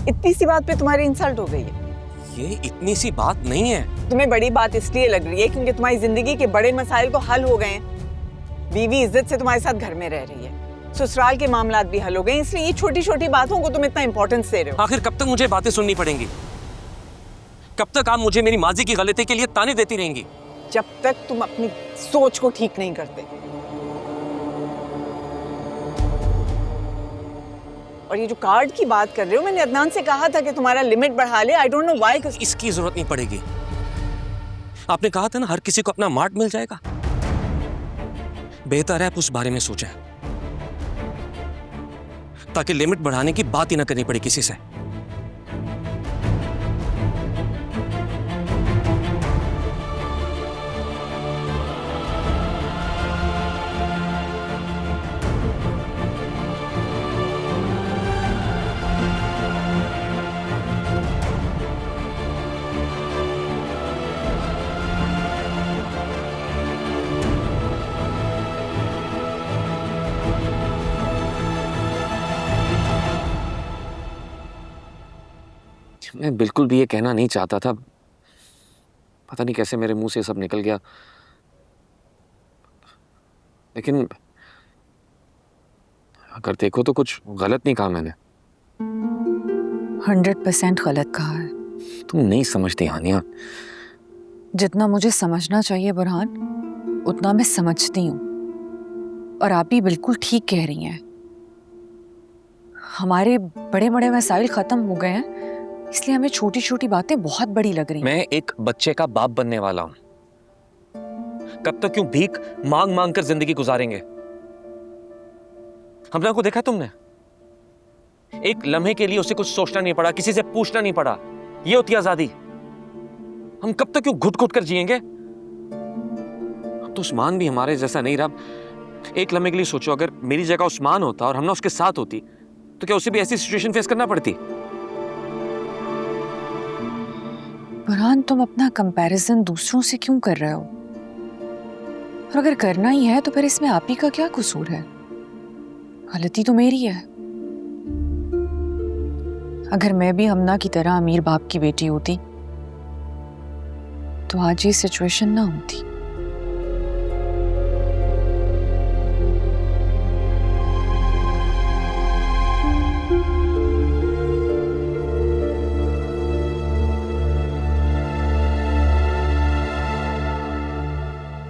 इतनी सी बात पे तुम्हारी इंसल्ट हो गई है। ये इतनी सी बात नहीं है। तुम्हें बड़ी बात इसलिए लग रही है क्योंकि तुम्हारी जिंदगी के बड़े मसाइल तो हल हो गए हैं। बीवी इज्जत से तुम्हारे साथ घर में रह रही है, ससुराल के मामलात भी हल हो गए, इसलिए ये छोटी छोटी बातों को तुम इतना इंपॉर्टेंस दे रहे हो। आखिर कब तक मुझे बातें सुननी पड़ेंगी? कब तक आप मुझे मेरी माजी की गलती के लिए ताने देती रहेंगी? जब तक तुम अपनी सोच को ठीक नहीं करते। और ये जो कार्ड की बात कर रहे हो, मैंने अदनान से कहा था कि तुम्हारा लिमिट बढ़ा ले। I don't know why. इसकी जरूरत नहीं पड़ेगी। आपने कहा था ना हर किसी को अपना मार्ट मिल जाएगा। बेहतर है आप उस बारे में सोचें, ताकि लिमिट बढ़ाने की बात ही ना करनी पड़े किसी से। मैं बिल्कुल भी ये कहना नहीं चाहता था, पता नहीं कैसे मेरे मुंह से सब निकल गया। लेकिन अगर देखो तो कुछ गलत नहीं कहा मैंने। 100% गलत कहा है। तुम नहीं समझती हानिया। जितना मुझे समझना चाहिए बुरहान, उतना मैं समझती हूँ। और आप भी बिल्कुल ठीक कह रही हैं। हमारे बड़े बड़े मसाइल खत्म हो गए हैं, इसलिए हमें छोटी छोटी बातें बहुत बड़ी लग रही हैं। मैं एक बच्चे का बाप बनने वाला हूं। कब तक क्यों भीख मांग मांग कर जिंदगी गुजारेंगे? हमने को देखा तुमने, एक लम्हे के लिए उसे कुछ सोचना नहीं पड़ा, किसी से पूछना नहीं पड़ा। ये होती आजादी। हम कब तक क्यों घुट घुट कर जिएंगे? अब तो उस्मान भी हमारे जैसा नहीं रहा। एक लम्हे के लिए सोचो, अगर मेरी जगह उस्मान होता और हम ना उसके साथ होती, तो क्या उसे भी ऐसी सिचुएशन फेस करना पड़ती? बुरहान, तुम अपना कंपैरिजन दूसरों से क्यों कर रहे हो? और अगर करना ही है तो फिर इसमें आप ही का क्या कसूर है? गलती तो मेरी है। अगर मैं भी हमना की तरह अमीर बाप की बेटी होती तो आज ये सिचुएशन ना होती।